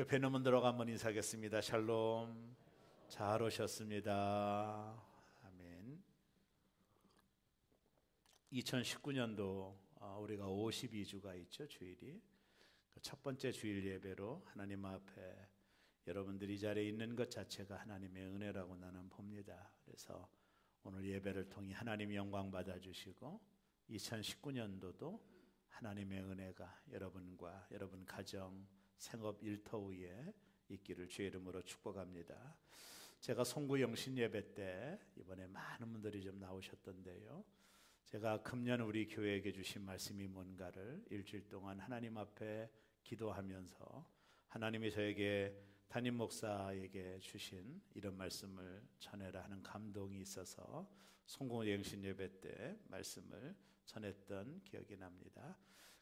옆에 있는 분들하고 한번 인사하겠습니다. 샬롬. 잘 오셨습니다. 아멘. 2019년도 우리가 52주가 있죠, 주일이. 첫 번째 주일 예배로 하나님 앞에 여러분들이 이 자리에 있는 것 자체가 하나님의 은혜라고 나는 봅니다. 그래서 오늘 예배를 통해 하나님 영광 받아주시고 2019년도도 하나님의 은혜가 여러분과 여러분 가정, 생업, 일터 위에 있기를 주의 이름으로 축복합니다. 제가 송구 영신 예배 때 이번에 많은 분들이 좀 나오셨던데요. 제가 금년 우리 교회에게 주신 말씀이 뭔가를 일주일 동안 하나님 앞에 기도하면서 하나님이 저에게 담임 목사에게 주신 이런 말씀을 전해라 하는 감동이 있어서 송구 영신 예배 때 말씀을 전했던 기억이 납니다.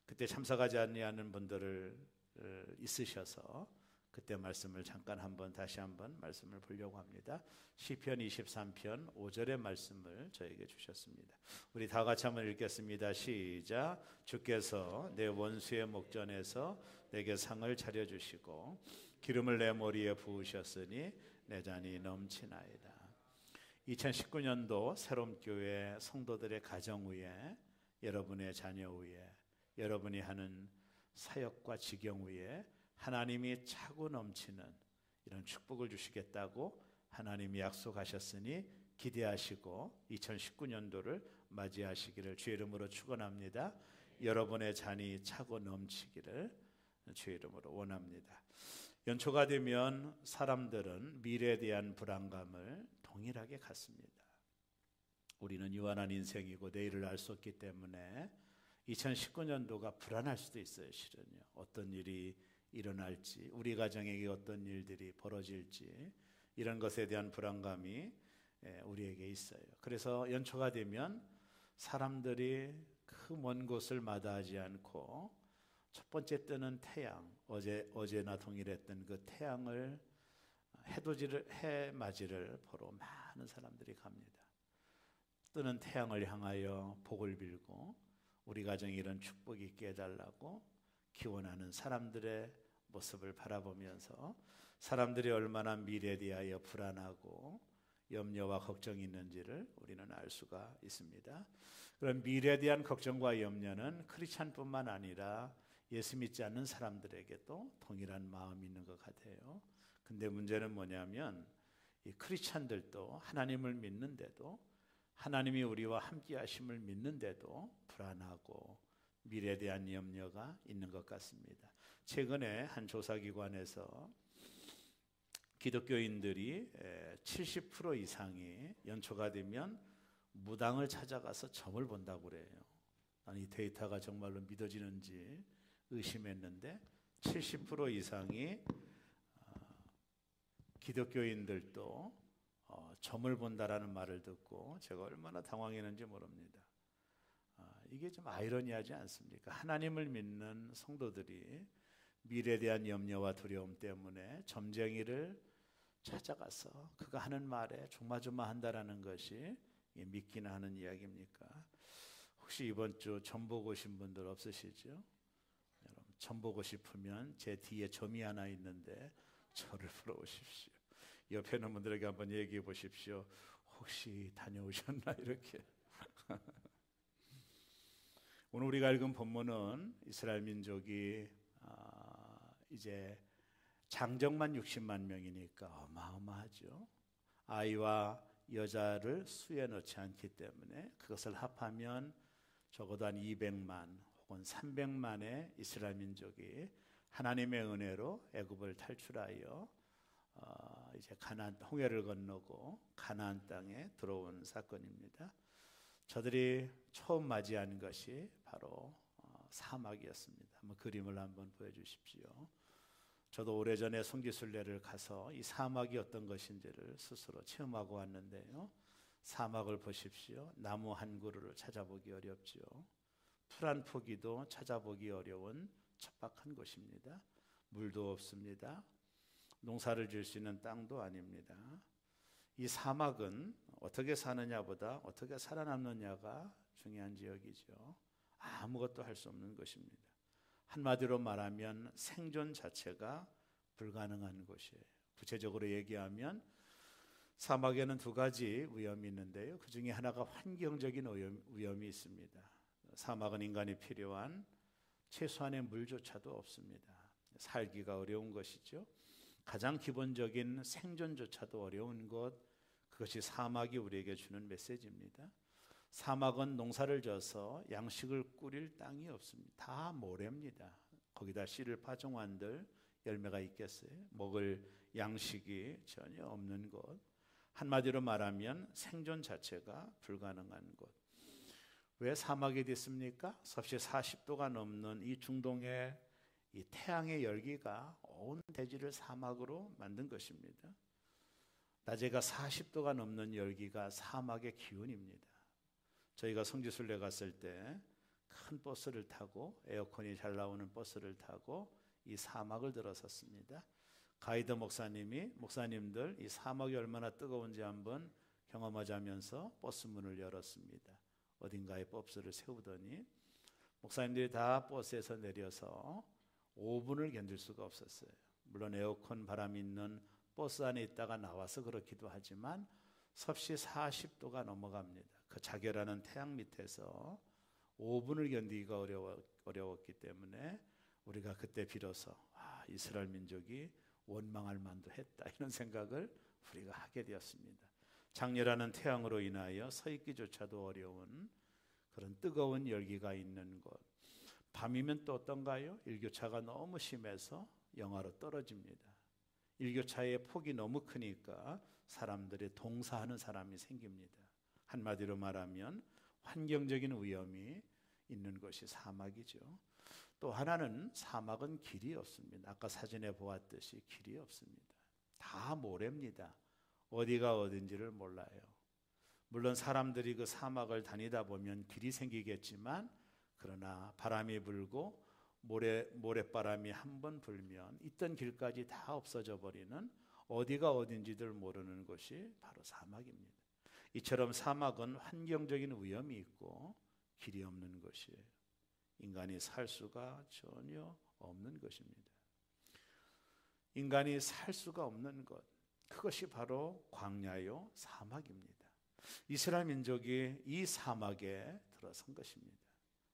그때 참석하지 아니하는 분들을 있으셔서 그때 말씀을 잠깐 다시 한번 말씀을 보려고 합니다. 시편 23편 5절의 말씀을 저에게 주셨습니다. 우리 다 같이 한번 읽겠습니다. 시작. 주께서 내 원수의 목전에서 내게 상을 차려주시고 기름을 내 머리에 부으셨으니 내 잔이 넘치나이다. 2019년도 새롬교회 성도들의 가정 위에, 여러분의 자녀 위에, 여러분이 하는 사역과 지경 위에 하나님이 차고 넘치는 이런 축복을 주시겠다고 하나님이 약속하셨으니 기대하시고 2019년도를 맞이하시기를 주의 이름으로 축원합니다. 여러분의 잔이 차고 넘치기를 주의 이름으로 원합니다. 연초가 되면 사람들은 미래에 대한 불안감을 동일하게 갖습니다. 우리는 유한한 인생이고 내일을 알 수 없기 때문에 2019년도가 불안할 수도 있어요. 실은요. 어떤 일이 일어날지, 우리 가정에게 어떤 일들이 벌어질지 이런 것에 대한 불안감이 우리에게 있어요. 그래서 연초가 되면 사람들이 그 먼 곳을 마다하지 않고 첫 번째 뜨는 태양, 어제나 동일했던 그 태양을 해맞이를 보러 많은 사람들이 갑니다. 뜨는 태양을 향하여 복을 빌고 우리 가정에 이런 축복이 있게 해달라고 기원하는 사람들의 모습을 바라보면서 사람들이 얼마나 미래에 대하여 불안하고 염려와 걱정이 있는지를 우리는 알 수가 있습니다. 그런 미래에 대한 걱정과 염려는 크리스찬뿐만 아니라 예수 믿지 않는 사람들에게도 동일한 마음이 있는 것 같아요. 근데 문제는 뭐냐면 이 크리스찬들도 하나님을 믿는데도 하나님이 우리와 함께 하심을 믿는데도 불안하고 미래에 대한 염려가 있는 것 같습니다. 최근에 한 조사기관에서 기독교인들이 70% 이상이 연초가 되면 무당을 찾아가서 점을 본다고 그래요. 이 데이터가 정말로 믿어지는지 의심했는데 70% 이상이 기독교인들도 점을 본다라는 말을 듣고 제가 얼마나 당황했는지 모릅니다. 이게 좀 아이러니하지 않습니까? 하나님을 믿는 성도들이 미래에 대한 염려와 두려움 때문에 점쟁이를 찾아가서 그가 하는 말에 조마조마한다라는 것이 믿기나 하는 이야기입니까? 혹시 이번 주 점 보고 오신 분들 없으시죠? 여러분, 점 보고 싶으면 제 뒤에 점이 하나 있는데 저를 불러오십시오. 옆에 있는 분들에게 한번 얘기해 보십시오. 혹시 다녀오셨나 이렇게. 오늘 우리가 읽은 본문은 이스라엘 민족이 이제 장정만 60만 명이니까 어마어마하죠. 아이와 여자를 수에 넣지 않기 때문에 그것을 합하면 적어도 한 200만 혹은 300만의 이스라엘 민족이 하나님의 은혜로 애굽을 탈출하여 이제 홍해를 건너고 가나안 땅에 들어온 사건입니다. 저들이 처음 맞이한 것이 바로 사막이었습니다. 한번 그림을 한번 보여주십시오. 저도 오래전에 성지순례를 가서 이 사막이 어떤 것인지를 스스로 체험하고 왔는데요. 사막을 보십시오. 나무 한 그루를 찾아보기 어렵죠. 풀 한 포기도 찾아보기 어려운 척박한 곳입니다. 물도 없습니다. 농사를 지을 수 있는 땅도 아닙니다. 이 사막은 어떻게 사느냐보다 어떻게 살아남느냐가 중요한 지역이죠. 아무것도 할 수 없는 것입니다. 한마디로 말하면 생존 자체가 불가능한 곳이에요. 구체적으로 얘기하면 사막에는 두 가지 위험이 있는데요. 그 중에 하나가 환경적인 위험이 있습니다. 사막은 인간이 필요한 최소한의 물조차도 없습니다. 살기가 어려운 것이죠. 가장 기본적인 생존조차도 어려운 것, 그것이 사막이 우리에게 주는 메시지입니다. 사막은 농사를 져서 양식을 꾸릴 땅이 없습니다. 다 모래입니다. 거기다 씨를 파종한들 열매가 있겠어요? 먹을 양식이 전혀 없는 곳. 한마디로 말하면 생존 자체가 불가능한 곳. 왜 사막이 됐습니까? 섭씨 40도가 넘는 이 중동의 이 태양의 열기가 온 대지를 사막으로 만든 것입니다. 낮에가 40도가 넘는 열기가 사막의 기온입니다. 저희가 성지순례 갔을 때 큰 버스를 타고 에어컨이 잘 나오는 버스를 타고 이 사막을 들어섰습니다. 가이드 목사님들 이 사막이 얼마나 뜨거운지 한번 경험하자면서 버스 문을 열었습니다. 어딘가에 버스를 세우더니 목사님들이 다 버스에서 내려서 5분을 견딜 수가 없었어요. 물론 에어컨 바람이 있는 버스 안에 있다가 나와서 그렇기도 하지만 섭씨 40도가 넘어갑니다. 그 자결하는 태양 밑에서 5분을 견디기가 어려웠기 때문에 우리가 그때 비로소 이스라엘 민족이 원망할 만도 했다, 이런 생각을 우리가 하게 되었습니다. 장렬하는 태양으로 인하여 서 있기조차도 어려운 그런 뜨거운 열기가 있는 곳. 밤이면 또 어떤가요? 일교차가 너무 심해서 영하로 떨어집니다. 일교차의 폭이 너무 크니까 사람들이 동사하는 사람이 생깁니다. 한마디로 말하면 환경적인 위험이 있는 것이 사막이죠. 또 하나는 사막은 길이 없습니다. 아까 사진에 보았듯이 길이 없습니다. 다 모래입니다. 어디가 어딘지를 몰라요. 물론 사람들이 그 사막을 다니다 보면 길이 생기겠지만, 그러나 바람이 불고 모래바람이 한번 불면 있던 길까지 다 없어져 버리는, 어디가 어딘지를 모르는 곳이 바로 사막입니다. 이처럼 사막은 환경적인 위험이 있고 길이 없는 것이에요. 인간이 살 수가 전혀 없는 것입니다. 인간이 살 수가 없는 것, 그것이 바로 광야요 사막입니다. 이스라엘 민족이 이 사막에 들어선 것입니다.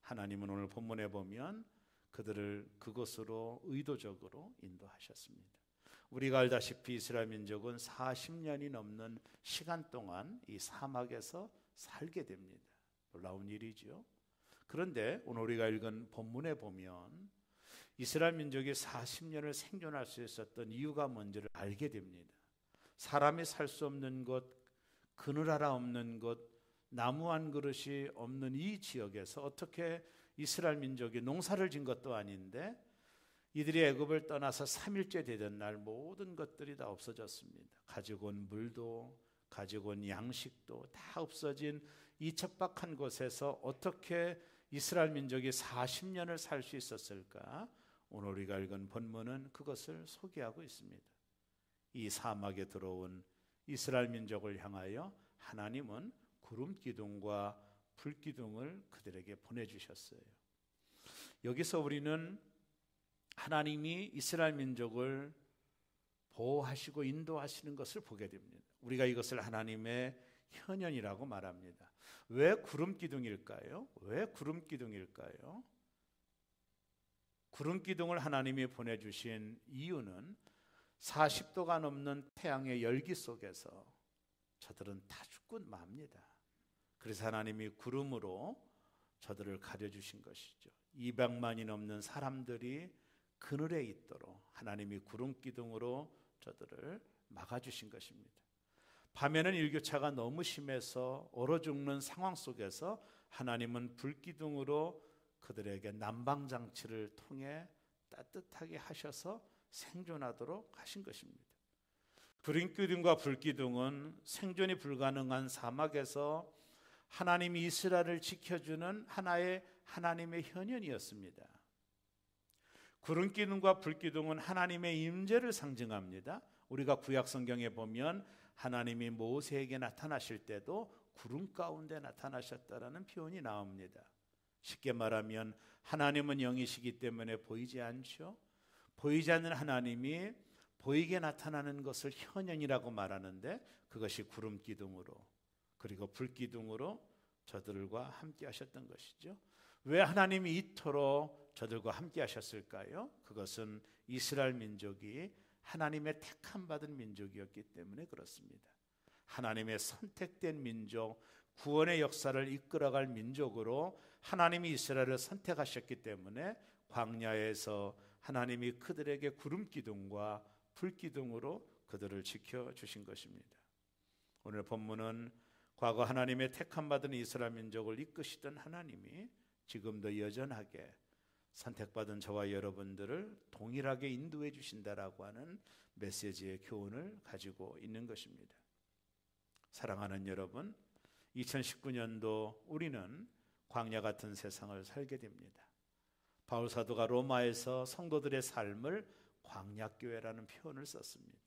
하나님은 오늘 본문에 보면 그들을 그곳으로 의도적으로 인도하셨습니다. 우리가 알다시피 이스라엘 민족은 40년이 넘는 시간 동안 이 사막에서 살게 됩니다. 놀라운 일이죠. 그런데 오늘 우리가 읽은 본문에 보면 이스라엘 민족이 40년을 생존할 수 있었던 이유가 뭔지를 알게 됩니다. 사람이 살 수 없는 곳, 그늘 하나 없는 곳, 나무 한 그릇이 없는 이 지역에서 어떻게 이스라엘 민족이 농사를 진 것도 아닌데 이들이 애굽을 떠나서 3일째 되던 날 모든 것들이 다 없어졌습니다. 가지고 온 물도, 가지고 온 양식도 다 없어진 이 척박한 곳에서 어떻게 이스라엘 민족이 40년을 살 수 있었을까? 오늘 우리가 읽은 본문은 그것을 소개하고 있습니다. 이 사막에 들어온 이스라엘 민족을 향하여 하나님은 구름 기둥과 불 기둥을 그들에게 보내주셨어요. 여기서 우리는 하나님이 이스라엘 민족을 보호하시고 인도하시는 것을 보게 됩니다. 우리가 이것을 하나님의 현현이라고 말합니다. 왜 구름 기둥일까요? 왜 구름 기둥일까요? 구름 기둥을 하나님이 보내주신 이유는 40도가 넘는 태양의 열기 속에서 저들은 다 죽고 맙니다. 그래서 하나님이 구름으로 저들을 가려주신 것이죠. 200만이 넘는 사람들이 그늘에 있도록 하나님이 구름 기둥으로 저들을 막아주신 것입니다. 밤에는 일교차가 너무 심해서 얼어 죽는 상황 속에서 하나님은 불기둥으로 그들에게 난방장치를 통해 따뜻하게 하셔서 생존하도록 하신 것입니다. 구름기둥과 불기둥은 생존이 불가능한 사막에서 하나님이 이스라엘을 지켜주는 하나님의 현현이었습니다. 구름기둥과 불기둥은 하나님의 임재를 상징합니다. 우리가 구약 성경에 보면 하나님이 모세에게 나타나실 때도 구름 가운데 나타나셨다라는 표현이 나옵니다. 쉽게 말하면 하나님은 영이시기 때문에 보이지 않죠. 보이지 않는 하나님이 보이게 나타나는 것을 현현이라고 말하는데 그것이 구름 기둥으로 그리고 불 기둥으로 저들과 함께 하셨던 것이죠. 왜 하나님이 이토록 저들과 함께 하셨을까요? 그것은 이스라엘 민족이 하나님의 택함 받은 민족이었기 때문에 그렇습니다. 하나님의 선택된 민족, 구원의 역사를 이끌어갈 민족으로 하나님이 이스라엘을 선택하셨기 때문에 광야에서 하나님이 그들에게 구름 기둥과 불 기둥으로 그들을 지켜주신 것입니다. 오늘 본문은 과거 하나님의 택함 받은 이스라엘 민족을 이끄시던 하나님이 지금도 여전하게 선택받은 저와 여러분들을 동일하게 인도해 주신다라고 하는 메시지의 교훈을 가지고 있는 것입니다. 사랑하는 여러분, 2019년도 우리는 광야 같은 세상을 살게 됩니다. 바울 사도가 로마에서 성도들의 삶을 광야교회라는 표현을 썼습니다.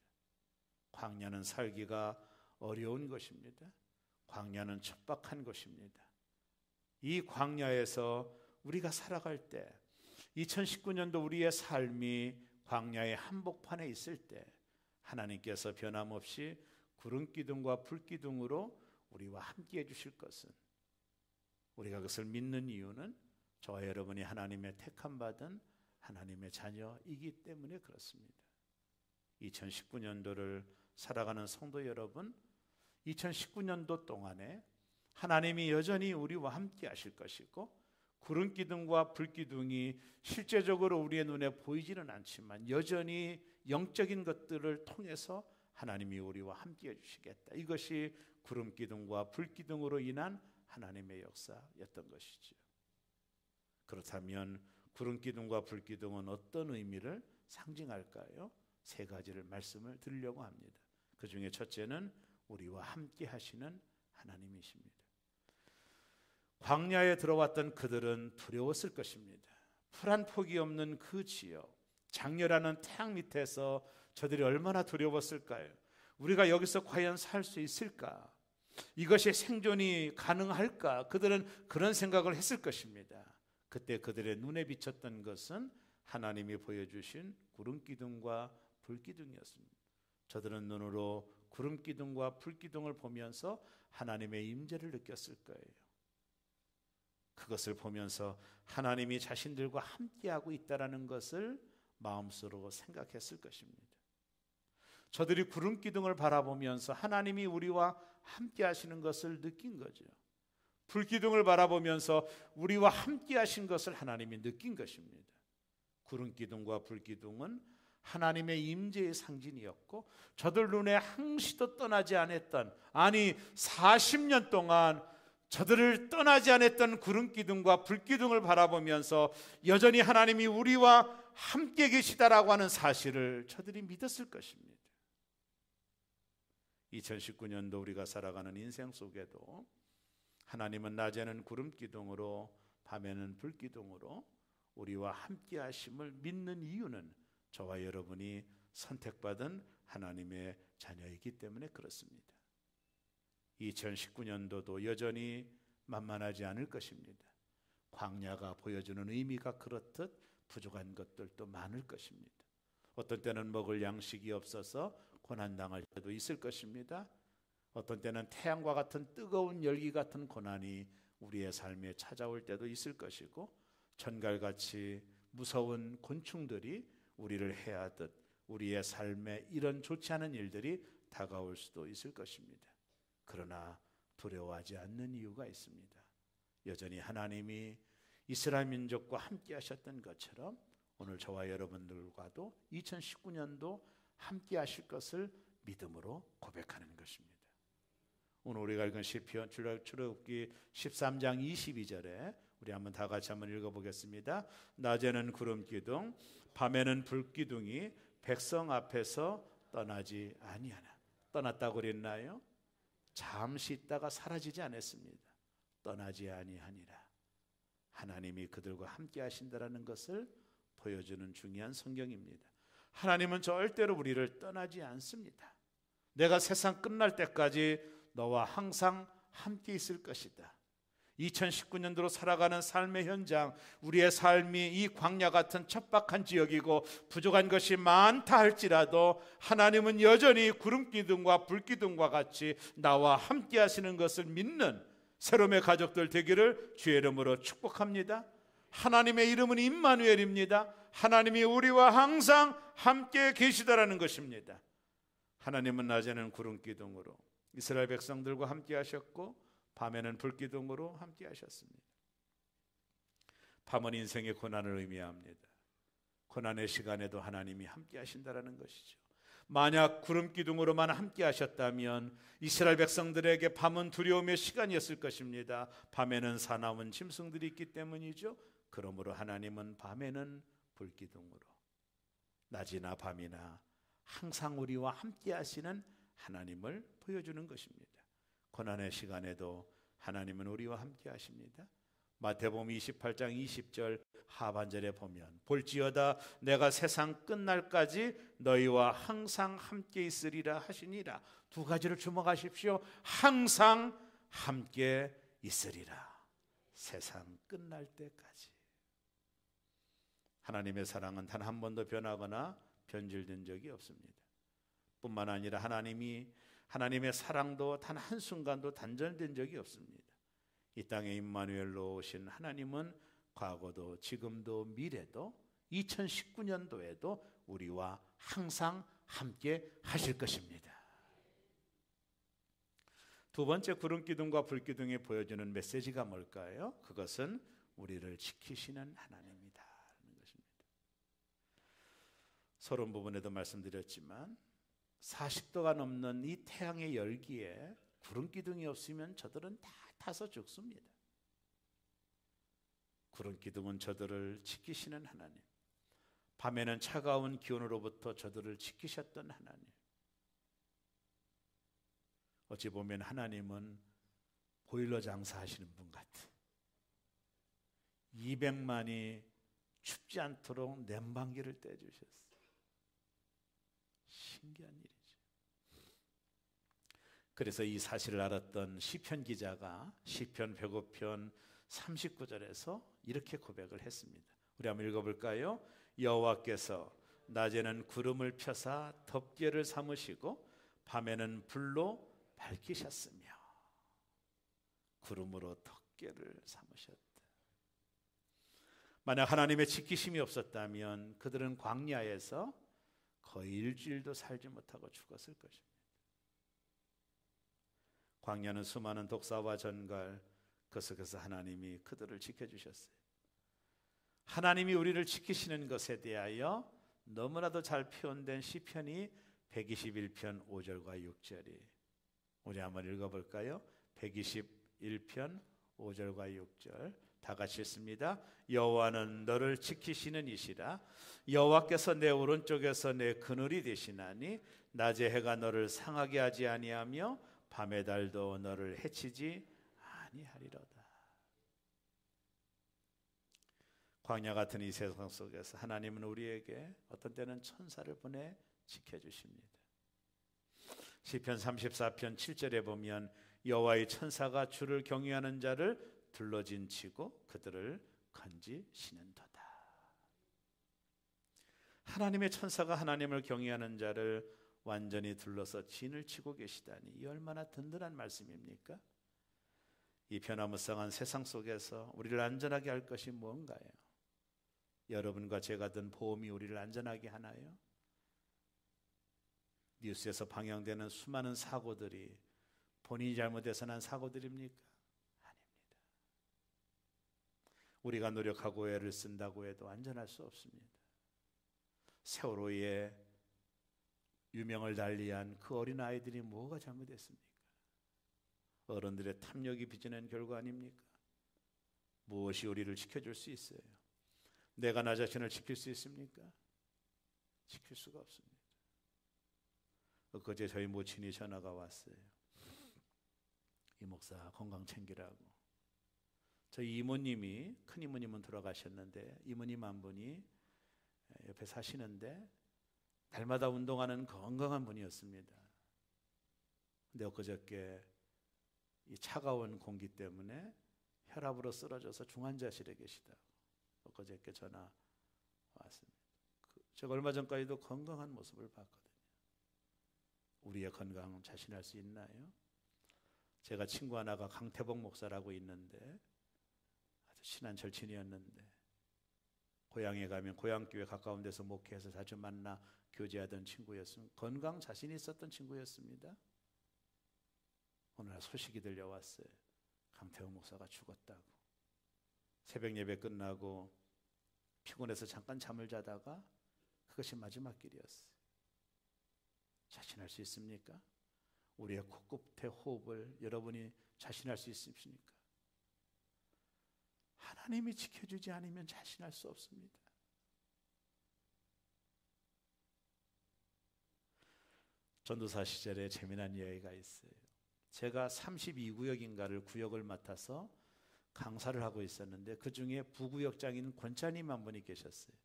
광야는 살기가 어려운 것입니다. 광야는 척박한 것입니다. 이 광야에서 우리가 살아갈 때 2019년도 우리의 삶이 광야의 한복판에 있을 때 하나님께서 변함없이 구름 기둥과 불 기둥으로 우리와 함께 해주실 것은 우리가 그것을 믿는 이유는 저와 여러분이 하나님의 택함 받은 하나님의 자녀이기 때문에 그렇습니다. 2019년도를 살아가는 성도 여러분, 2019년도 동안에 하나님이 여전히 우리와 함께 하실 것이고 구름 기둥과 불 기둥이 실제적으로 우리의 눈에 보이지는 않지만 여전히 영적인 것들을 통해서 하나님이 우리와 함께 해주시겠다. 이것이 구름 기둥과 불 기둥으로 인한 하나님의 역사였던 것이죠. 그렇다면 구름 기둥과 불 기둥은 어떤 의미를 상징할까요? 세 가지를 말씀을 드리려고 합니다. 그 중에 첫째는 우리와 함께 하시는 하나님이십니다. 광야에 들어왔던 그들은 두려웠을 것입니다. 풀 한 폭이 없는 그 지역, 장렬하는 태양 밑에서 저들이 얼마나 두려웠을까요? 우리가 여기서 과연 살 수 있을까? 이것이 생존이 가능할까? 그들은 그런 생각을 했을 것입니다. 그때 그들의 눈에 비쳤던 것은 하나님이 보여주신 구름 기둥과 불 기둥이었습니다. 저들은 눈으로 구름 기둥과 불 기둥을 보면서 하나님의 임재를 느꼈을 거예요. 그것을 보면서 하나님이 자신들과 함께하고 있다는 것을 마음속으로 생각했을 것입니다. 저들이 구름 기둥을 바라보면서 하나님이 우리와 함께 하시는 것을 느낀 거죠. 불 기둥을 바라보면서 우리와 함께 하신 것을 하나님이 느낀 것입니다. 구름 기둥과 불 기둥은 하나님의 임재의 상징이었고 저들 눈에 항시도 떠나지 않았던, 아니 40년 동안 저들을 떠나지 않았던 구름 기둥과 불 기둥을 바라보면서 여전히 하나님이 우리와 함께 계시다라고 하는 사실을 저들이 믿었을 것입니다. 2019년도 우리가 살아가는 인생 속에도 하나님은 낮에는 구름 기둥으로 밤에는 불 기둥으로 우리와 함께 하심을 믿는 이유는 저와 여러분이 선택받은 하나님의 자녀이기 때문에 그렇습니다. 2019년도도 여전히 만만하지 않을 것입니다. 광야가 보여주는 의미가 그렇듯 부족한 것들도 많을 것입니다. 어떤 때는 먹을 양식이 없어서 고난당할 때도 있을 것입니다. 어떤 때는 태양과 같은 뜨거운 열기 같은 고난이 우리의 삶에 찾아올 때도 있을 것이고 전갈같이 무서운 곤충들이 우리를 해하듯 우리의 삶에 이런 좋지 않은 일들이 다가올 수도 있을 것입니다. 그러나 두려워하지 않는 이유가 있습니다. 여전히 하나님이 이스라엘 민족과 함께 하셨던 것처럼 오늘 저와 여러분들과도 2019년도 함께 하실 것을 믿음으로 고백하는 것입니다. 오늘 우리가 읽은 시편 출애굽기 13장 22절에 우리 한번 다 같이 한번 읽어보겠습니다. 낮에는 구름 기둥, 밤에는 불 기둥이 백성 앞에서 떠나지 아니하나. 떠났다고 그랬나요? 잠시 있다가 사라지지 않았습니다. 떠나지 아니하니라. 하나님이 그들과 함께 하신다라는 것을 보여주는 중요한 성경입니다. 하나님은 절대로 우리를 떠나지 않습니다. 내가 세상 끝날 때까지 너와 항상 함께 있을 것이다. 2019년도로 살아가는 삶의 현장, 우리의 삶이 이 광야 같은 척박한 지역이고 부족한 것이 많다 할지라도 하나님은 여전히 구름기둥과 불기둥과 같이 나와 함께 하시는 것을 믿는 새롬의 가족들 되기를 주의 이름으로 축복합니다. 하나님의 이름은 임마누엘입니다. 하나님이 우리와 항상 함께 계시다라는 것입니다. 하나님은 낮에는 구름기둥으로 이스라엘 백성들과 함께 하셨고 밤에는 불기둥으로 함께 하셨습니다. 밤은 인생의 고난을 의미합니다. 고난의 시간에도 하나님이 함께 하신다라는 것이죠. 만약 구름기둥으로만 함께 하셨다면 이스라엘 백성들에게 밤은 두려움의 시간이었을 것입니다. 밤에는 사나운 짐승들이 있기 때문이죠. 그러므로 하나님은 밤에는 불기둥으로, 낮이나 밤이나 항상 우리와 함께 하시는 하나님을 보여주는 것입니다. 고난의 시간에도 하나님은 우리와 함께 하십니다. 마태복음 28장 20절 하반절에 보면 볼지어다 내가 세상 끝날까지 너희와 항상 함께 있으리라 하시니라. 두 가지를 주목하십시오. 항상 함께 있으리라. 세상 끝날 때까지. 하나님의 사랑은 단 한 번도 변하거나 변질된 적이 없습니다. 뿐만 아니라 하나님의 사랑도 단 한순간도 단절된 적이 없습니다. 이 땅에 임마누엘로 오신 하나님은 과거도 지금도 미래도 2019년도에도 우리와 항상 함께 하실 것입니다. 두 번째 구름기둥과 불기둥이 보여주는 메시지가 뭘까요? 그것은 우리를 지키시는 하나님이다 하는 것입니다. 서론 부분에도 말씀드렸지만 40도가 넘는 이 태양의 열기에 구름기둥이 없으면 저들은 다 타서 죽습니다. 구름기둥은 저들을 지키시는 하나님, 밤에는 차가운 기온으로부터 저들을 지키셨던 하나님. 어찌 보면 하나님은 보일러 장사하시는 분 같아. 200만이 춥지 않도록 냉방기를 떼주셨어요. 신기한 일이죠. 그래서 이 사실을 알았던 시편 기자가 시편 105편 39절에서 이렇게 고백을 했습니다. 우리 한번 읽어볼까요? 여호와께서 낮에는 구름을 펴사 덮개를 삼으시고 밤에는 불로 밝히셨으며. 구름으로 덮개를 삼으셨다. 만약 하나님의 지키심이 없었다면 그들은 광야에서 거의 일주일도 살지 못하고 죽었을 것입니다. 광야는 수많은 독사와 전갈, 그 속에서 하나님이 그들을 지켜주셨어요. 하나님이 우리를 지키시는 것에 대하여 너무나도 잘 표현된 시편이 121편 5절과 6절이. 우리 한번 읽어볼까요? 121편 5절과 6절 다 같이 읽습니다. 여호와는 너를 지키시는 이시라. 여호와께서 내 오른쪽에서 내 그늘이 되시나니 낮에 해가 너를 상하게 하지 아니하며 밤의 달도 너를 해치지 아니하리로다. 광야 같은 이 세상 속에서 하나님은 우리에게 어떤 때는 천사를 보내 지켜주십니다. 시편 34편 7절에 보면 여호와의 천사가 주를 경외하는 자를 둘러진치고 그들을 건지시는도다. 하나님의 천사가 하나님을 경외하는 자를 완전히 둘러서 진을 치고 계시다니 이 얼마나 든든한 말씀입니까? 이 변화무쌍한 세상 속에서 우리를 안전하게 할 것이 뭔가요? 여러분과 제가 든 보험이 우리를 안전하게 하나요? 뉴스에서 방영되는 수많은 사고들이 본인이 잘못해서 난 사고들입니까? 아닙니다. 우리가 노력하고 애를 쓴다고 해도 안전할 수 없습니다. 세월호에 유명을 달리한 그 어린아이들이 뭐가 잘못했습니까? 어른들의 탐욕이 빚어낸 결과 아닙니까? 무엇이 우리를 지켜줄 수 있어요? 내가 나 자신을 지킬 수 있습니까? 지킬 수가 없습니다. 엊그제 저희 모친이 전화가 왔어요. 이 목사 건강 챙기라고. 저희 이모님이, 큰 이모님은 돌아가셨는데 이모님 한 분이 옆에 사시는데 날마다 운동하는 건강한 분이었습니다. 근데 엊그저께 이 차가운 공기 때문에 혈압으로 쓰러져서 중환자실에 계시다. 엊그저께 전화 왔습니다. 제가 얼마 전까지도 건강한 모습을 봤거든요. 우리의 건강 자신할 수 있나요? 제가 친구 하나가 강태복 목사라고 있는데 아주 친한 절친이었는데 고향에 가면 고향교회 가까운 데서 목회해서 자주 만나 교제하던 친구였습니다. 건강 자신이 있었던 친구였습니다. 오늘 소식이 들려왔어요. 강태복 목사가 죽었다고. 새벽 예배 끝나고 피곤해서 잠깐 잠을 자다가 그것이 마지막 길이었어요. 자신할 수 있습니까? 우리의 코끝의 호흡을 여러분이 자신할 수 있습니까? 하나님이 지켜주지 않으면 자신할 수 없습니다. 전도사 시절에 재미난 이야기가 있어요. 제가 32구역인가를 구역을 맡아서 강사를 하고 있었는데 그 중에 부구역장인 권차님 한 분이 계셨어요.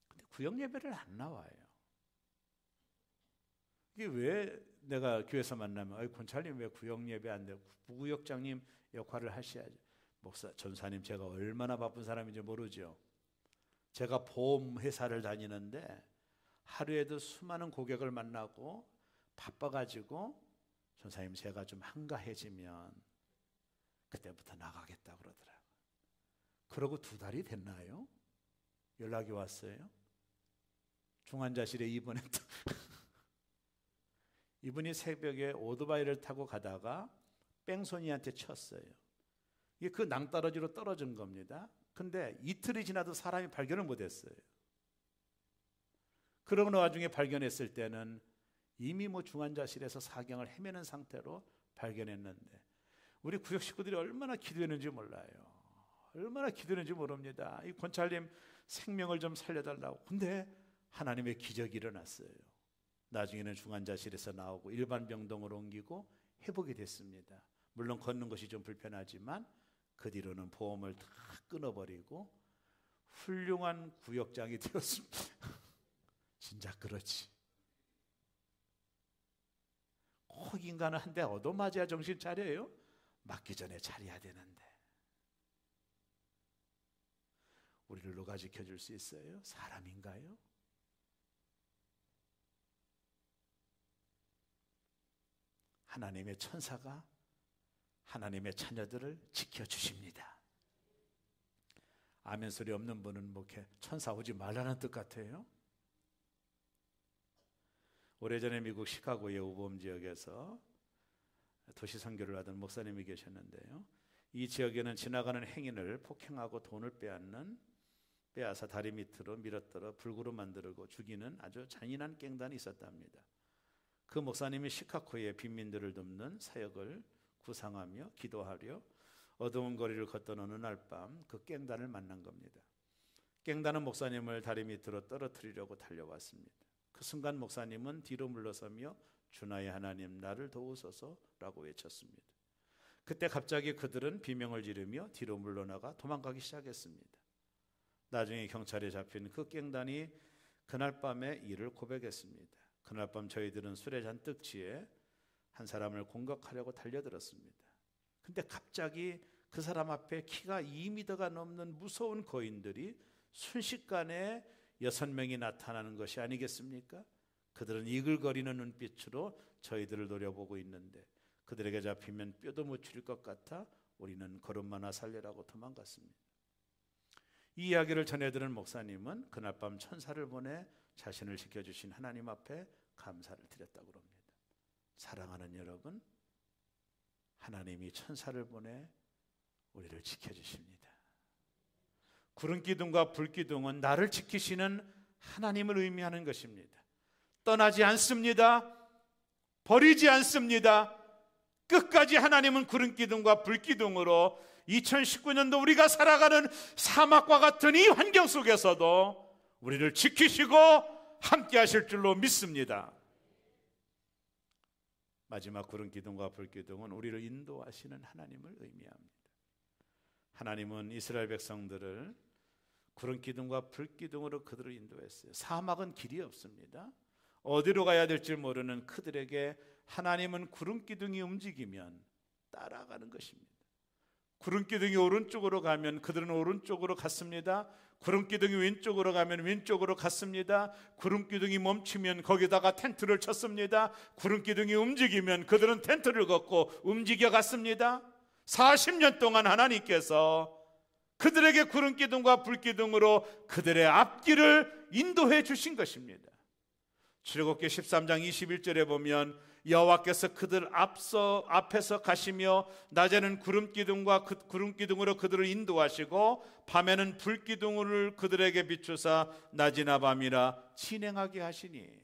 근데 구역 예배를 안 나와요. 이게 왜 내가 교회에서 만나면 권차님 왜 구역 예배 안 돼요? 부구역장님 역할을 하셔야죠. 목사, 전사님 제가 얼마나 바쁜 사람인지 모르죠. 제가 보험 회사를 다니는데 하루에도 수많은 고객을 만나고 바빠가지고 전사님 제가 좀 한가해지면 그때부터 나가겠다 그러더라고요. 그러고 2달이 됐나요? 연락이 왔어요. 중환자실에 입원했다. 이분이 새벽에 오토바이를 타고 가다가 뺑소니한테 쳤어요. 이게 그 낭떠러지로 떨어진 겁니다. 근데 이틀이 지나도 사람이 발견을 못했어요. 그러고 나중에 발견했을 때는 이미 중환자실에서 사경을 헤매는 상태로 발견했는데 우리 구역 식구들이 얼마나 기도했는지 몰라요. 얼마나 기도했는지 모릅니다. 이 권찰님 생명을 좀 살려달라고. 근데 하나님의 기적이 일어났어요. 나중에는 중환자실에서 나오고 일반 병동으로 옮기고 회복이 됐습니다. 물론 걷는 것이 좀 불편하지만 그 뒤로는 보험을 다 끊어버리고 훌륭한 구역장이 되었습니다. 진짜 그렇지. 꼭 인간은 한 대 얻어맞아야 정신 차려요. 맞기 전에 차려야 되는데. 우리를 누가 지켜줄 수 있어요? 사람인가요? 하나님의 천사가 하나님의 자녀들을 지켜주십니다. 아멘 소리 없는 분은 천사 오지 말라는 뜻 같아요. 오래전에 미국 시카고의 우범 지역에서 도시 선교를 하던 목사님이 계셨는데요. 이 지역에는 지나가는 행인을 폭행하고 돈을 빼앗아 다리 밑으로 밀어떨어 불구로 만들고 죽이는 아주 잔인한 갱단이 있었답니다. 그 목사님이 시카고의 빈민들을 돕는 사역을 구상하며 기도하려 어두운 거리를 걷던 어느 날 밤 그 갱단을 만난 겁니다. 갱단은 목사님을 다리 밑으로 떨어뜨리려고 달려왔습니다. 그 순간 목사님은 뒤로 물러서며 주나의 하나님 나를 도우소서라고 외쳤습니다. 그때 갑자기 그들은 비명을 지르며 뒤로 물러나가 도망가기 시작했습니다. 나중에 경찰에 잡힌 그 갱단이 그날 밤에 이를 고백했습니다. 그날 밤 저희들은 술에 잔뜩 취해 한 사람을 공격하려고 달려들었습니다. 근데 갑자기 그 사람 앞에 키가 2m가 넘는 무서운 거인들이 순식간에 6명이 나타나는 것이 아니겠습니까? 그들은 이글거리는 눈빛으로 저희들을 노려보고 있는데 그들에게 잡히면 뼈도 못 추릴 것 같아 우리는 걸음마나 살려라고 도망갔습니다. 이 이야기를 전해들은 목사님은 그날 밤 천사를 보내 자신을 지켜주신 하나님 앞에 감사를 드렸다고 합니다. 사랑하는 여러분, 하나님이 천사를 보내 우리를 지켜주십니다. 구름 기둥과 불 기둥은 나를 지키시는 하나님을 의미하는 것입니다. 떠나지 않습니다. 버리지 않습니다. 끝까지 하나님은 구름 기둥과 불 기둥으로 2019년도 우리가 살아가는 사막과 같은 이 환경 속에서도 우리를 지키시고 함께 하실 줄로 믿습니다. 마지막 구름 기둥과 불 기둥은 우리를 인도하시는 하나님을 의미합니다. 하나님은 이스라엘 백성들을 구름 기둥과 불 기둥으로 그들을 인도했어요. 사막은 길이 없습니다. 어디로 가야 될지 모르는 그들에게 하나님은 구름 기둥이 움직이면 따라가는 것입니다. 구름기둥이 오른쪽으로 가면 그들은 오른쪽으로 갔습니다. 구름기둥이 왼쪽으로 가면 왼쪽으로 갔습니다. 구름기둥이 멈추면 거기다가 텐트를 쳤습니다. 구름기둥이 움직이면 그들은 텐트를 걷고 움직여 갔습니다. 40년 동안 하나님께서 그들에게 구름기둥과 불기둥으로 그들의 앞길을 인도해 주신 것입니다. 출애굽기 13장 21절에 보면 여호와께서 그들 앞에서 가시며 낮에는 구름기둥으로 그들을 인도하시고 밤에는 불기둥을 그들에게 비추사 낮이나 밤이나 진행하게 하시니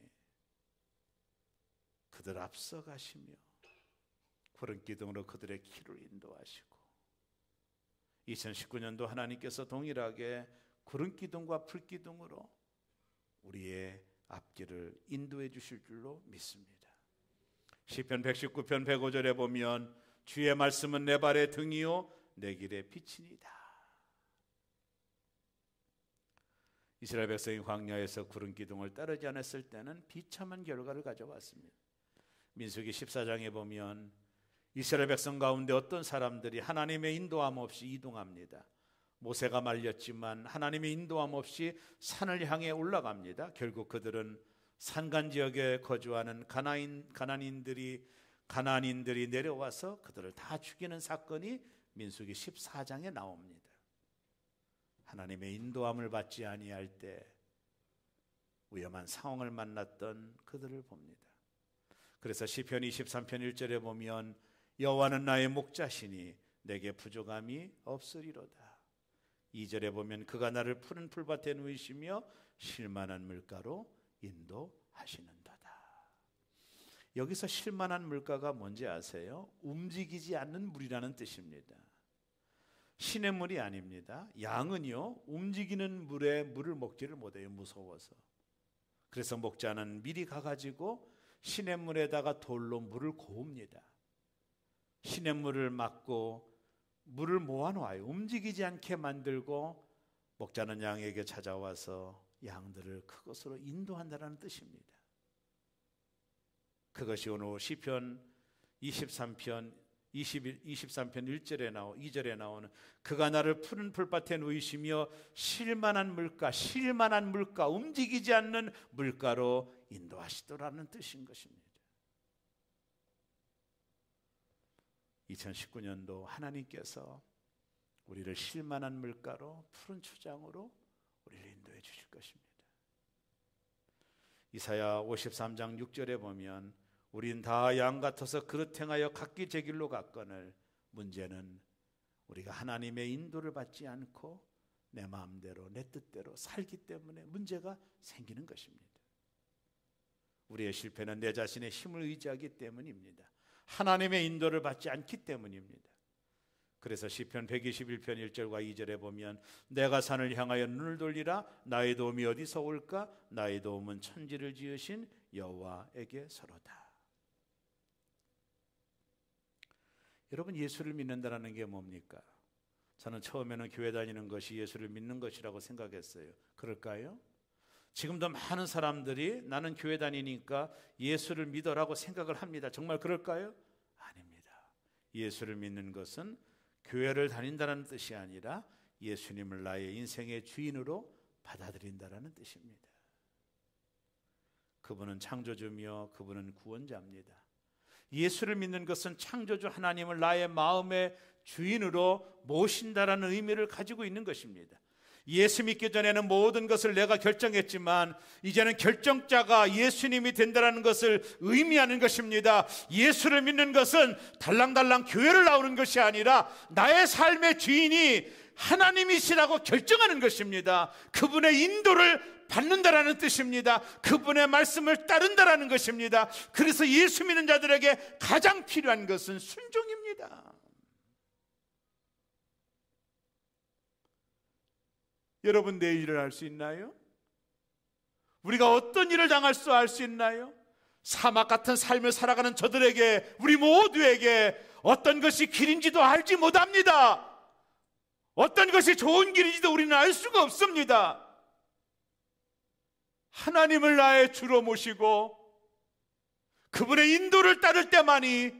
그들 앞서 가시며 구름기둥으로 그들의 길을 인도하시고 2019년도 하나님께서 동일하게 구름기둥과 불기둥으로 우리의 앞길을 인도해 주실 줄로 믿습니다. 시편 119편 105절에 보면 주의 말씀은 내 발의 등이요 내 길의 빛이니이다. 이스라엘 백성이 광야에서 구름기둥을 따르지 않았을 때는 비참한 결과를 가져왔습니다. 민수기 14장에 보면 이스라엘 백성 가운데 어떤 사람들이 하나님의 인도함 없이 이동합니다. 모세가 말렸지만 하나님의 인도함 없이 산을 향해 올라갑니다. 결국 그들은 산간 지역에 거주하는 가나안인들이 내려와서 그들을 다 죽이는 사건이 민수기 14장에 나옵니다. 하나님의 인도함을 받지 아니할 때 위험한 상황을 만났던 그들을 봅니다. 그래서 시편 23편 1절에 보면 여호와는 나의 목자시니 내게 부족함이 없으리로다. 2절에 보면 그가 나를 푸른 풀밭에 누이시며 쉴만한 물가로 인도하시는도다. 여기서 쉴만한 물가가 뭔지 아세요? 움직이지 않는 물이라는 뜻입니다. 시냇물이 아닙니다. 양은요 움직이는 물에 물을 먹지를 못해요. 무서워서. 그래서 목자는 미리 가가지고 시냇물에다가 돌로 물을 고웁니다. 시냇물을 막고 물을 모아놓아요. 움직이지 않게 만들고 목자는 양에게 찾아와서 양들을 그것으로 인도한다는 뜻입니다. 그것이 오늘 시편 23편 1절에 2절에 나오는 그가 나를 푸른 풀밭에 누이시며 쉴만한 물가 움직이지 않는 물가로 인도하시더라는 뜻인 것입니다. 2019년도 하나님께서 우리를 쉴만한 물가로 푸른 초장으로 우리를 인도해 주실 것입니다. 이사야 53장 6절에 보면 우린 다 양 같아서 그릇 행하여 각기 제 길로 갔거늘 문제는 우리가 하나님의 인도를 받지 않고 내 마음대로 내 뜻대로 살기 때문에 문제가 생기는 것입니다. 우리의 실패는 내 자신의 힘을 의지하기 때문입니다. 하나님의 인도를 받지 않기 때문입니다. 그래서 시편 121편 1절과 2절에 보면 내가 산을 향하여 눈을 돌리라 나의 도움이 어디서 올까? 나의 도움은 천지를 지으신 여호와에게서로다. 여러분, 예수를 믿는다는 게 뭡니까? 저는 처음에는 교회 다니는 것이 예수를 믿는 것이라고 생각했어요. 그럴까요? 지금도 많은 사람들이 나는 교회 다니니까 예수를 믿어라고 생각을 합니다. 정말 그럴까요? 아닙니다. 예수를 믿는 것은 교회를 다닌다는 뜻이 아니라 예수님을 나의 인생의 주인으로 받아들인다는 뜻입니다. 그분은 창조주며 그분은 구원자입니다. 예수를 믿는 것은 창조주 하나님을 나의 마음의 주인으로 모신다라는 의미를 가지고 있는 것입니다. 예수 믿기 전에는 모든 것을 내가 결정했지만 이제는 결정자가 예수님이 된다는 것을 의미하는 것입니다. 예수를 믿는 것은 달랑달랑 교회를 나오는 것이 아니라 나의 삶의 주인이 하나님이시라고 결정하는 것입니다. 그분의 인도를 받는다라는 뜻입니다. 그분의 말씀을 따른다라는 것입니다. 그래서 예수 믿는 자들에게 가장 필요한 것은 순종입니다. 여러분, 내일을 알 수 있나요? 우리가 어떤 일을 당할지 알 수 있나요? 사막 같은 삶을 살아가는 저들에게, 우리 모두에게 어떤 것이 길인지도 알지 못합니다. 어떤 것이 좋은 길인지도 우리는 알 수가 없습니다. 하나님을 나의 주로 모시고 그분의 인도를 따를 때만이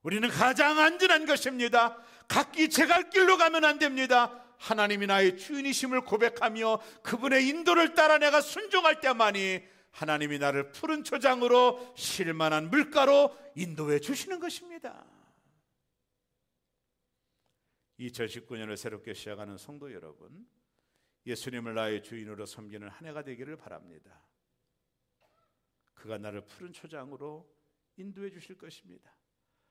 우리는 가장 안전한 것입니다. 각기 제 갈 길로 가면 안 됩니다. 하나님이 나의 주인이심을 고백하며 그분의 인도를 따라 내가 순종할 때만이 하나님이 나를 푸른 초장으로 쉴만한 물가로 인도해 주시는 것입니다. 2019년을 새롭게 시작하는 성도 여러분, 예수님을 나의 주인으로 섬기는 한 해가 되기를 바랍니다. 그가 나를 푸른 초장으로 인도해 주실 것입니다.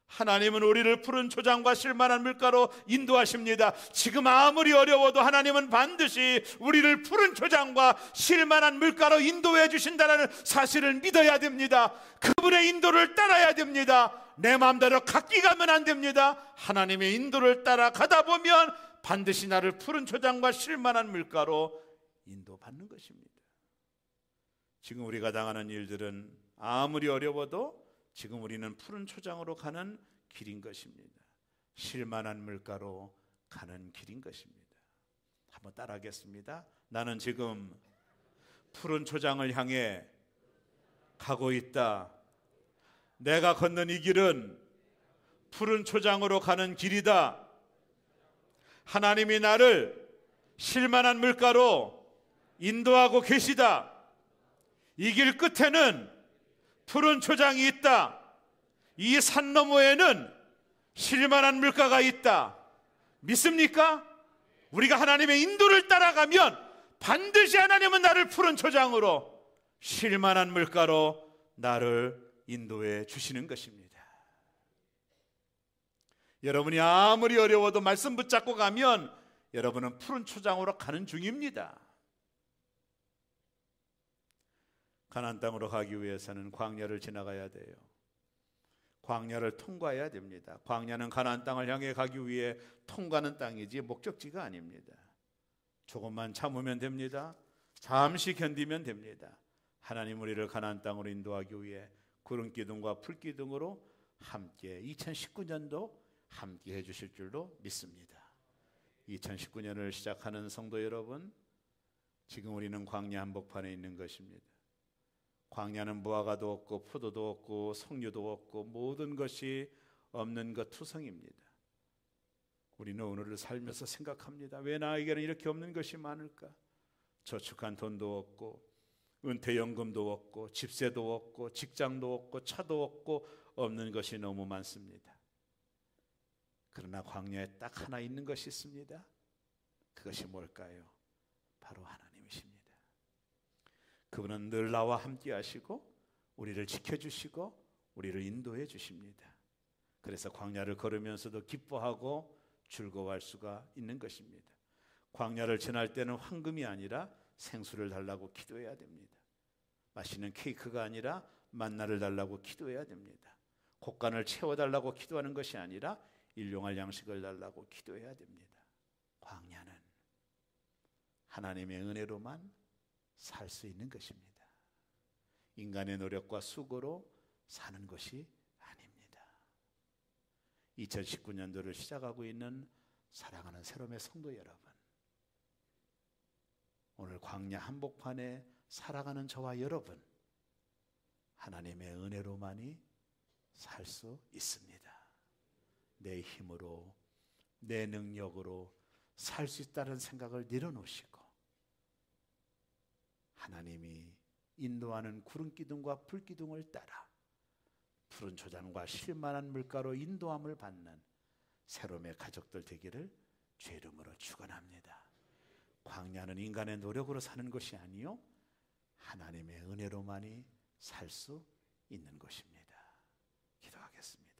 하나님은 우리를 푸른 초장과 쉴만한 물가로 인도하십니다. 지금 아무리 어려워도 하나님은 반드시 우리를 푸른 초장과 쉴만한 물가로 인도해 주신다는 사실을 믿어야 됩니다. 그분의 인도를 따라야 됩니다. 내 마음대로 각기 가면 안 됩니다. 하나님의 인도를 따라 가다 보면 반드시 나를 푸른 초장과 쉴만한 물가로 인도받는 것입니다. 지금 우리가 당하는 일들은 아무리 어려워도 지금 우리는 푸른 초장으로 가는 길인 것입니다. 쉴만한 물가로 가는 길인 것입니다. 한번 따라하겠습니다. 나는 지금 푸른 초장을 향해 가고 있다. 내가 걷는 이 길은 푸른 초장으로 가는 길이다. 하나님이 나를 쉴만한 물가로 인도하고 계시다. 이 길 끝에는 푸른 초장이 있다. 이 산 너머에는 쉴만한 물가가 있다. 믿습니까? 우리가 하나님의 인도를 따라가면 반드시 하나님은 나를 푸른 초장으로 쉴만한 물가로 나를 인도해 주시는 것입니다. 여러분이 아무리 어려워도 말씀 붙잡고 가면 여러분은 푸른 초장으로 가는 중입니다. 가나안 땅으로 가기 위해서는 광야를 지나가야 돼요. 광야를 통과해야 됩니다. 광야는 가나안 땅을 향해 가기 위해 통과하는 땅이지 목적지가 아닙니다. 조금만 참으면 됩니다. 잠시 견디면 됩니다. 하나님 우리를 가나안 땅으로 인도하기 위해 구름 기둥과 풀 기둥으로 함께 2019년도 함께 해주실 줄로 믿습니다. 2019년을 시작하는 성도 여러분, 지금 우리는 광야 한복판에 있는 것입니다. 광야는 무화과도 없고 포도도 없고 석류도 없고 모든 것이 없는 것 투성입니다. 우리는 오늘을 살면서 생각합니다. 왜 나에게는 이렇게 없는 것이 많을까? 저축한 돈도 없고 은퇴연금도 없고 집세도 없고 직장도 없고 차도 없고 없는 것이 너무 많습니다. 그러나 광야에 딱 하나 있는 것이 있습니다. 그것이 뭘까요? 바로 하나님이십니다. 그분은 늘 나와 함께 하시고 우리를 지켜주시고 우리를 인도해 주십니다. 그래서 광야를 걸으면서도 기뻐하고 즐거워할 수가 있는 것입니다. 광야를 지날 때는 황금이 아니라 생수를 달라고 기도해야 됩니다. 맛있는 케이크가 아니라 만나를 달라고 기도해야 됩니다. 곡간을 채워달라고 기도하는 것이 아니라 일용할 양식을 달라고 기도해야 됩니다. 광야는 하나님의 은혜로만 살 수 있는 것입니다. 인간의 노력과 수고로 사는 것이 아닙니다. 2019년도를 시작하고 있는 사랑하는 새롬의 성도 여러분, 오늘 광야 한복판에 살아가는 저와 여러분, 하나님의 은혜로만이 살 수 있습니다. 내 힘으로, 내 능력으로 살 수 있다는 생각을 내려놓으시고 하나님이 인도하는 구름 기둥과 불 기둥을 따라 푸른 초장과 쉴만한 물가로 인도함을 받는 새롬의 가족들 되기를 주의 이름으로 축원합니다. 광야는 인간의 노력으로 사는 것이 아니요 하나님의 은혜로만이 살 수 있는 것입니다. 기도하겠습니다.